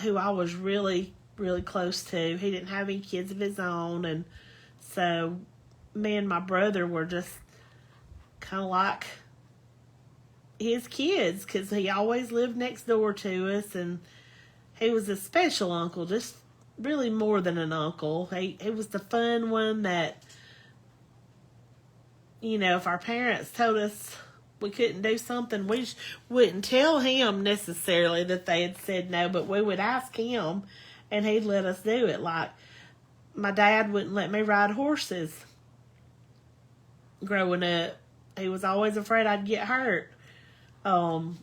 who I was really, really close to, he didn't have any kids of his own, and so me and my brother were just kind of like his kids, because he always lived next door to us, and he was a special uncle, just really more than an uncle. He was the fun one that, if our parents told us we couldn't do something, we wouldn't tell him necessarily that they had said no, but we would ask him, and he'd let us do it. Like, my dad wouldn't let me ride horses growing up. He was always afraid I'd get hurt. But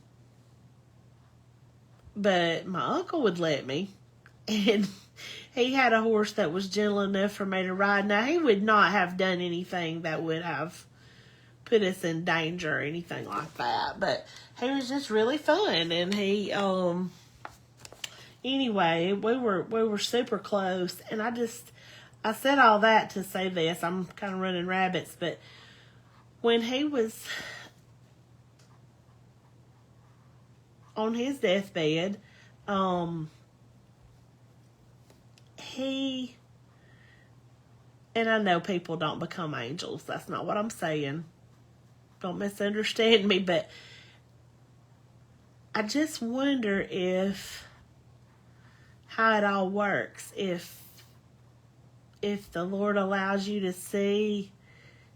my uncle would let me, and he had a horse that was gentle enough for me to ride. Now, he would not have done anything that would have put us in danger or anything like that, but he was just really fun, and he, anyway, we were super close, and I said all that to say this. I'm kind of running rabbits, but when he was on his deathbed, he, and I know people don't become angels. That's not what I'm saying. Don't misunderstand me, but I just wonder how it all works. If the Lord allows you to see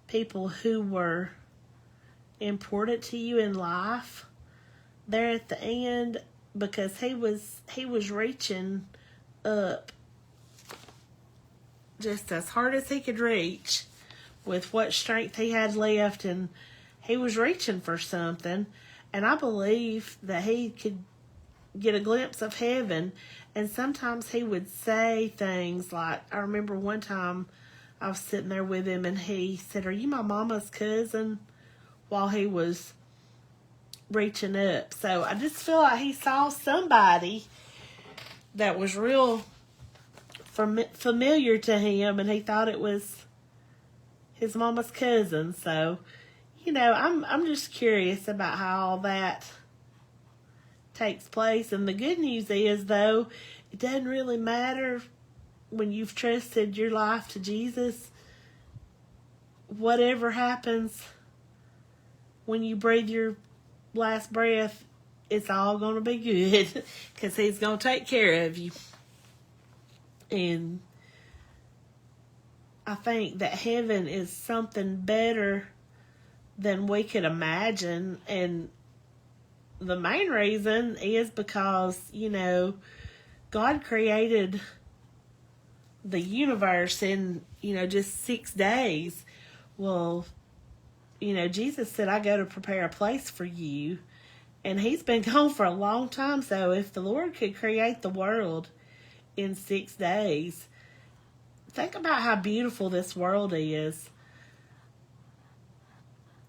people who were important to you in life there at the end, because he was reaching up just as hard as he could reach with what strength he had left, and he was reaching for something, and I believe that he could get a glimpse of heaven, and sometimes he would say things like, I remember one time I was sitting there with him, and he said, "Are you my mama's cousin?" while he was reaching up. So I just feel like he saw somebody that was real familiar to him, and he thought it was his mama's cousin. So, I'm just curious about how all that takes place. And the good news is, though, it doesn't really matter when you've trusted your life to Jesus. Whatever happens when you breathe your last breath, it's all going to be good, because he's going to take care of you. And I think that heaven is something better than we could imagine. And the main reason is because, God created the universe in, just 6 days. Well, Jesus said, "I go to prepare a place for you." And he's been gone for a long time. So if the Lord could create the world in 6 days, think about how beautiful this world is.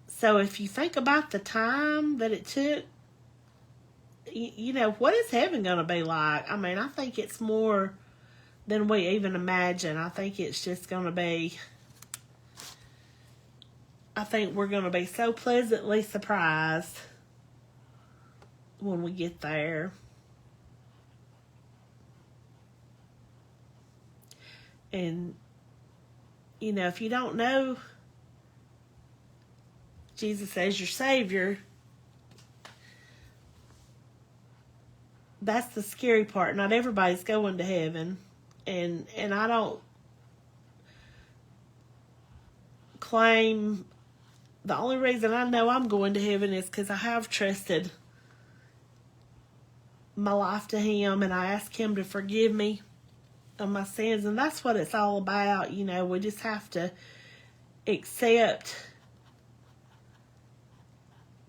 So if you think about the time that it took, what is heaven going to be like? I mean, I think it's more than we even imagine. I think it's just going to be, I think we're going to be so pleasantly surprised when we get there. And, if you don't know Jesus as your Savior, that's the scary part. Not everybody's going to heaven. And I don't claim, the only reason I know I'm going to heaven is because I have trusted my life to him, and I ask him to forgive me of my sins. And that's what it's all about. We just have to accept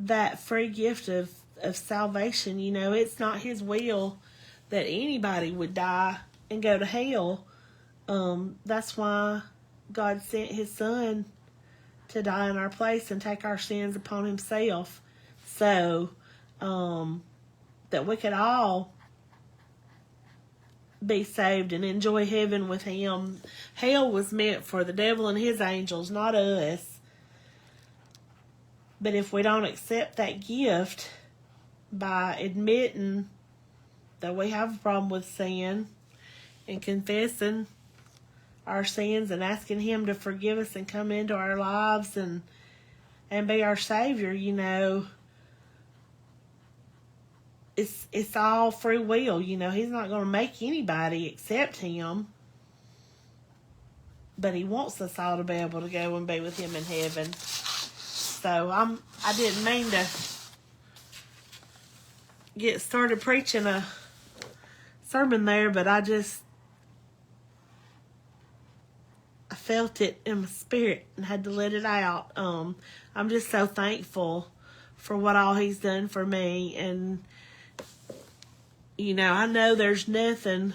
that free gift of salvation. It's not his will that anybody would die and go to hell. That's why God sent his son to die in our place and take our sins upon himself, so that we could all be saved and enjoy heaven with him. Hell was meant for the devil and his angels, not us. But if we don't accept that gift by admitting that we have a problem with sin and confessing our sins and asking him to forgive us and come into our lives and be our Savior, it's all free will. You know, he's not going to make anybody accept him. But he wants us all to be able to go and be with him in heaven. So I didn't mean to get started preaching a sermon there, but I felt it in my spirit and had to let it out. I'm just so thankful for what all he's done for me. And, you know, I know there's nothing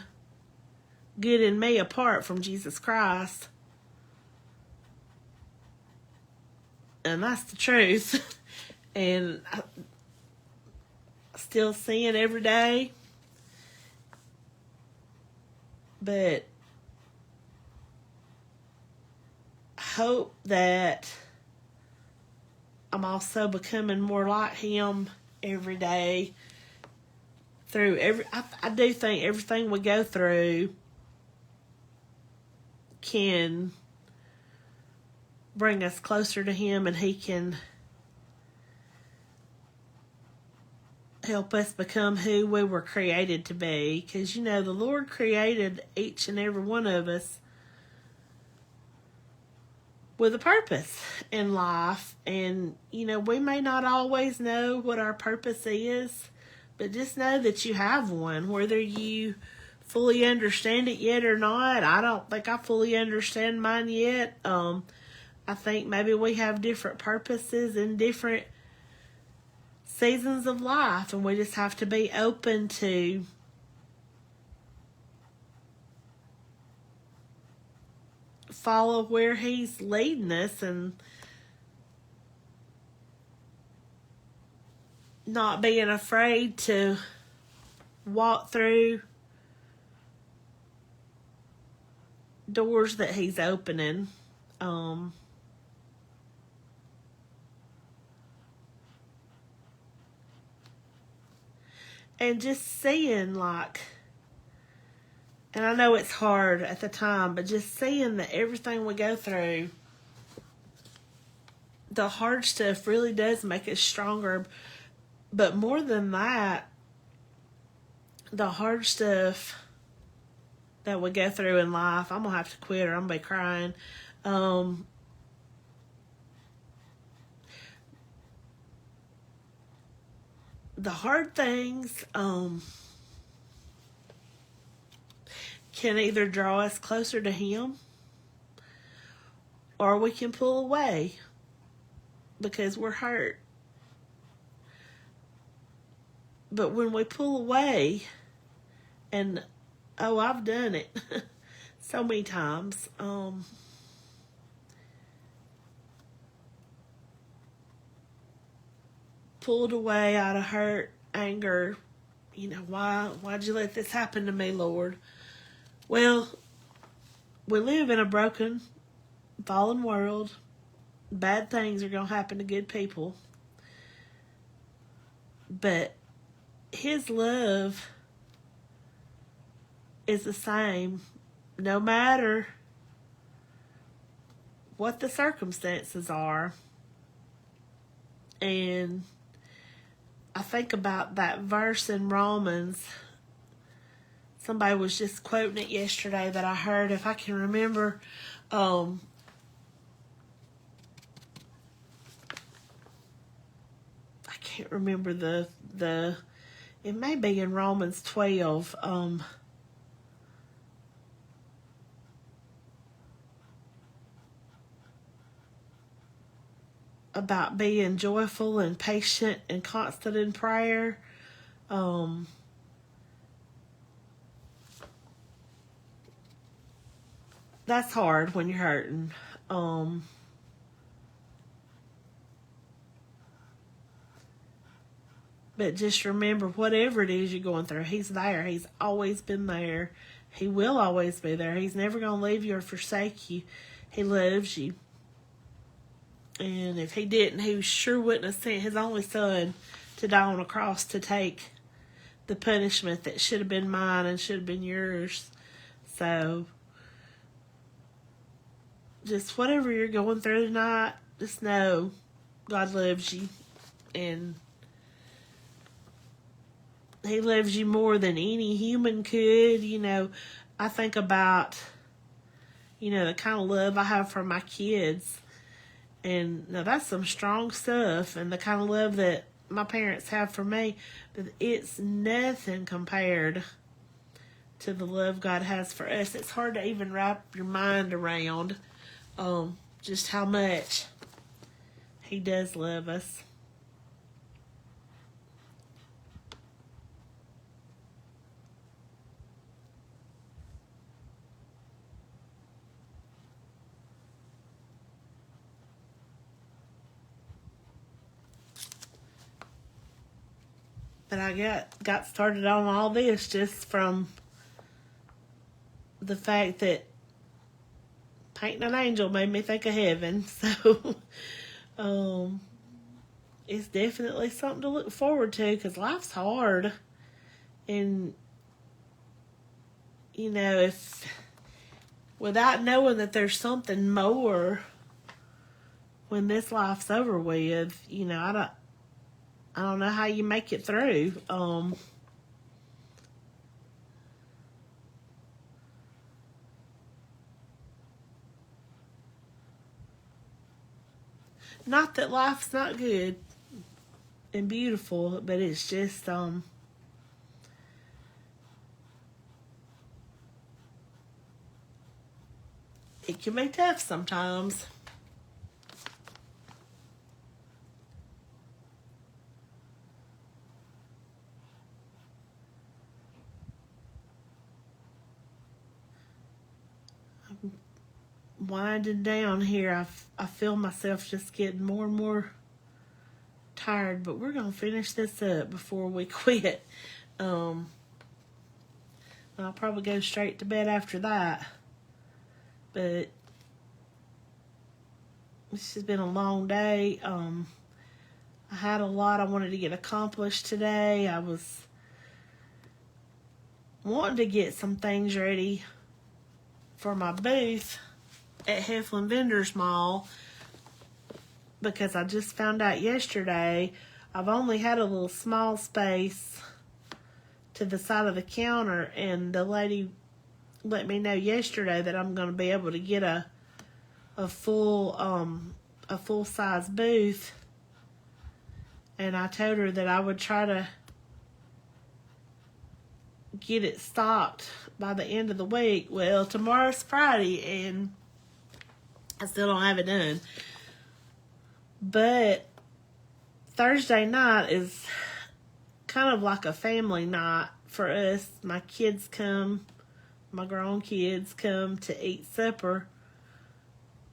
good in me apart from Jesus Christ. And that's the truth. And I still sin every day. But I hope that I'm also becoming more like him every day. I do think everything we go through can bring us closer to him, and he can help us become who we were created to be. Because, you know, the Lord created each and every one of us with a purpose in life. And, you know, we may not always know what our purpose is, but just know that you have one. Whether you fully understand it yet or not, I don't think I fully understand mine yet. I think maybe we have different purposes in different seasons of life, and we just have to be open to follow where he's leading us and not being afraid to walk through doors that he's opening. And just seeing, like, and I know it's hard at the time, but just seeing that everything we go through, the hard stuff really does make us stronger. But more than that, the hard stuff that we go through in life, I'm going to have to quit or I'm going to be crying. The hard things can either draw us closer to him, or we can pull away because we're hurt. But when we pull away, and I've done it so many times, pulled away out of hurt, anger. You know, why'd you let this happen to me, Lord? Well, we live in a broken, fallen world. Bad things are going to happen to good people. But his love is the same no matter what the circumstances are. And I think about that verse in Romans. Somebody was just quoting it yesterday that I heard. If I can remember, I can't remember the it may be in Romans 12. About being joyful and patient and constant in prayer. That's hard when you're hurting. But just remember, whatever it is you're going through, he's there. He's always been there. He will always be there. He's never going to leave you or forsake you. He loves you. And if he didn't, he sure wouldn't have sent his only son to die on a cross to take the punishment that should have been mine and should have been yours. So, just whatever you're going through tonight, just know God loves you. And He loves you more than any human could. You know, I think about, you know, the kind of love I have for my kids. And now that's some strong stuff, and the kind of love that my parents have for me, but it's nothing compared to the love God has for us. It's hard to even wrap your mind around just how much He does love us. But I got started on all this just from the fact that painting an angel made me think of heaven. So, it's definitely something to look forward to, because life's hard. And, you know, if without knowing that there's something more when this life's over with, you know, I don't know how you make it through. Not that life's not good and beautiful, but it's just it can be tough sometimes. Winding down here, I feel myself just getting more and more tired, but we're gonna finish this up before we quit. I'll probably go straight to bed after that, but this has been a long day. I had a lot I wanted to get accomplished today. I was wanting to get some things ready for my booth at Heflin Vendors Mall, because I just found out yesterday I've only had a little small space to the side of the counter, and the lady let me know yesterday that I'm going to be able to get a full size booth, and I told her that I would try to get it stocked by the end of the week. Well, tomorrow's Friday, and I still don't have it done. But Thursday night is kind of like a family night for us. My kids come, my grown kids come to eat supper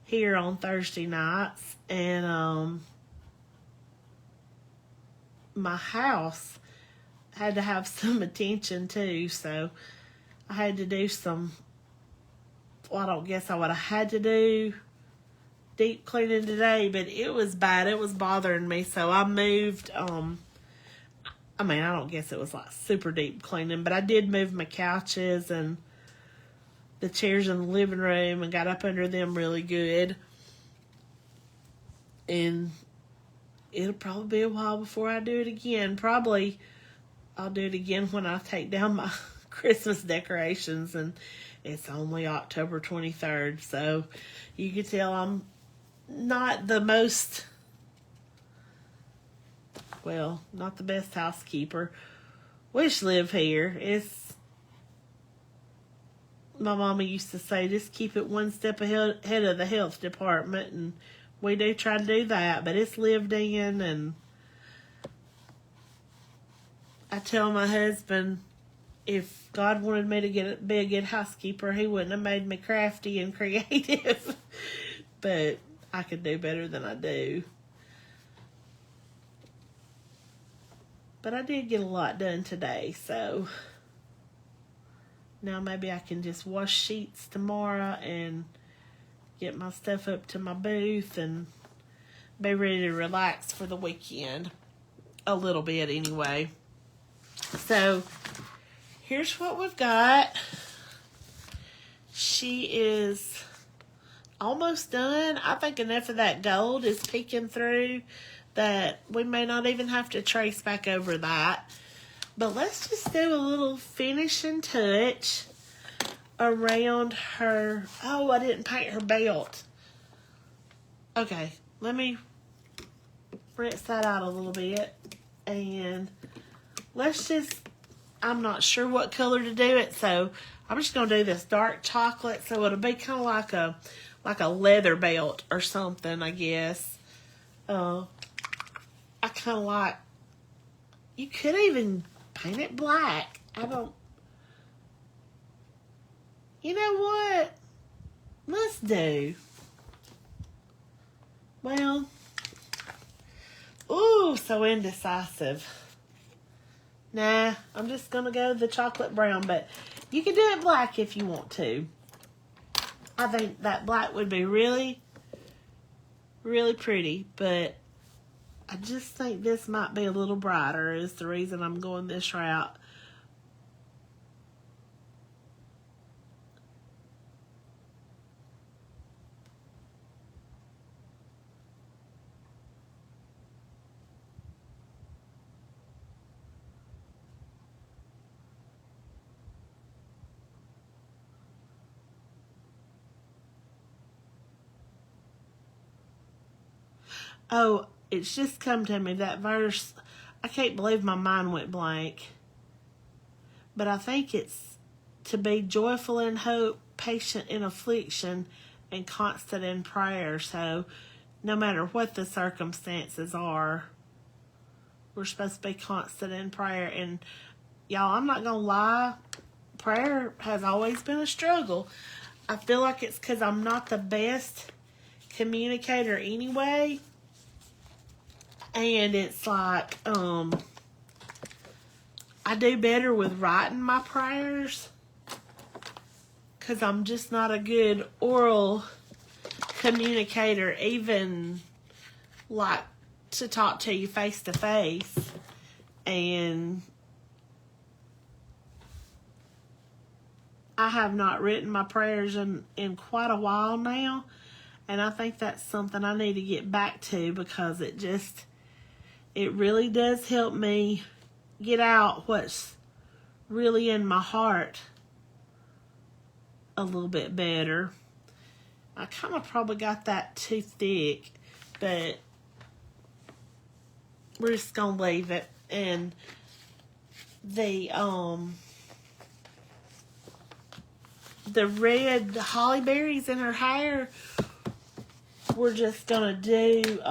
here on Thursday nights. And my house had to have some attention too, so I had to do some, well, I don't guess I would have had to do deep cleaning today, but it was bad. It was bothering me, so I moved. I don't guess it was like super deep cleaning, but I did move my couches and the chairs in the living room and got up under them really good. And it'll probably be a while before I do it again. Probably I'll do it again when I take down my Christmas decorations, and it's only October 23rd, so you can tell I'm not the most, well, not the best housekeeper. Wish live here. My mama used to say, just keep it one step ahead of the health department, and we do try to do that, but it's lived in. And I tell my husband, if God wanted me to be a good housekeeper, He wouldn't have made me crafty and creative. But I could do better than I do. But I did get a lot done today, so now maybe I can just wash sheets tomorrow and get my stuff up to my booth and be ready to relax for the weekend. A little bit anyway. So here's what we've got. She is almost done. I think enough of that gold is peeking through that we may not even have to trace back over that. But let's just do a little finishing touch around her. Oh, I didn't paint her belt. Okay, let me rinse that out a little bit. And let's just, I'm not sure what color to do it, so I'm just going to do this dark chocolate, so it'll be kind of like a leather belt or something, I guess. I kind of like, you could even paint it black. You know what? Let's do. Well, ooh, so indecisive. Nah, I'm just going to go the chocolate brown, but you can do it black if you want to. I think that black would be really, really pretty, but I just think this might be a little brighter is the reason I'm going this route. Oh, it's just come to me, that verse. I can't believe my mind went blank. But I think it's to be joyful in hope, patient in affliction, and constant in prayer. So no matter what the circumstances are, we're supposed to be constant in prayer. And y'all, I'm not going to lie, prayer has always been a struggle. I feel like it's because I'm not the best communicator anyway. And it's like, I do better with writing my prayers because I'm just not a good oral communicator, even like to talk to you face to face. And I have not written my prayers in quite a while now. And I think that's something I need to get back to because it really does help me get out what's really in my heart a little bit better. I kind of probably got that too thick, but we're just going to leave it. And the red holly berries in her hair, we're just going to do,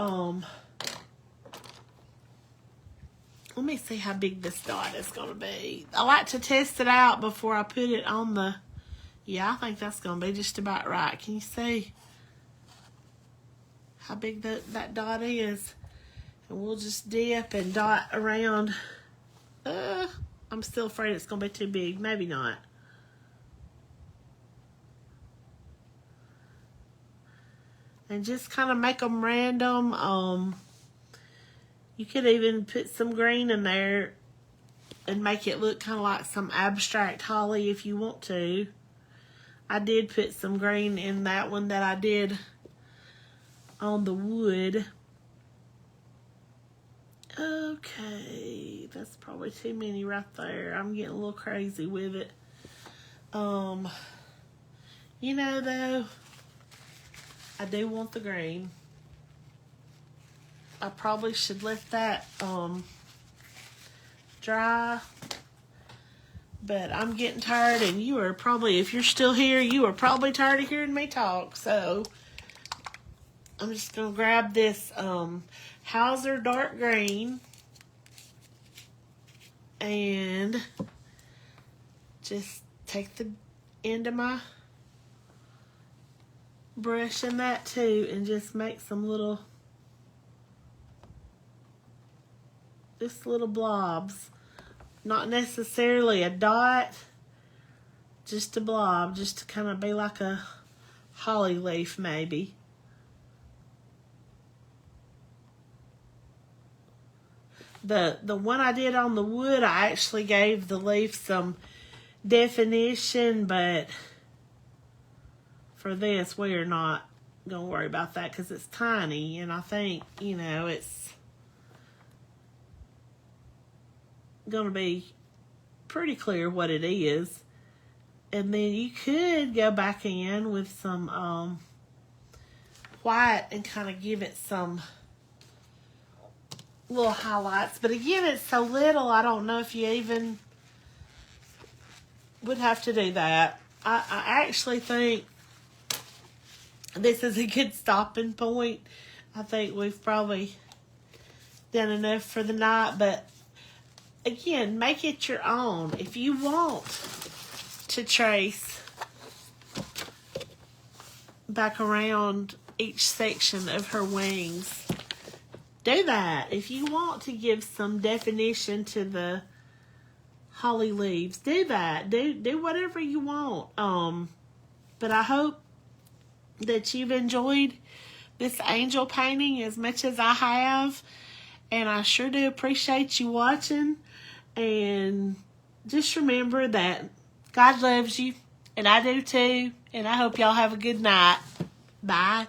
let me see how big this dot is going to be. I like to test it out before I put it on the, yeah, I think that's going to be just about right. Can you see how big that dot is? And we'll just dip and dot around. I'm still afraid it's going to be too big. Maybe not. And just kind of make them random. You could even put some green in there and make it look kind of like some abstract holly if you want to. I did put some green in that one that I did on the wood. Okay, that's probably too many right there. I'm getting a little crazy with it. You know though, I do want the green. I probably should let that dry, but I'm getting tired, and you are probably, if you're still here, you are probably tired of hearing me talk. So I'm just gonna grab this Hauser dark green and just take the end of my brush in that too, and just make some little, just little blobs. Not necessarily a dot, just a blob, just to kind of be like a holly leaf maybe. The one I did on the wood, I actually gave the leaf some definition, but for this, we are not going to worry about that because it's tiny, and I think, you know, it's going to be pretty clear what it is. And then you could go back in with some white and kind of give it some little highlights. But again, it's so little, I don't know if you even would have to do that. I actually think this is a good stopping point. I think we've probably done enough for the night, but again, make it your own. If you want to trace back around each section of her wings, do that. If you want to give some definition to the holly leaves, do that. Do whatever you want. But I hope that you've enjoyed this angel painting as much as I have. And I sure do appreciate you watching. And just remember that God loves you. And I do too. And I hope y'all have a good night. Bye.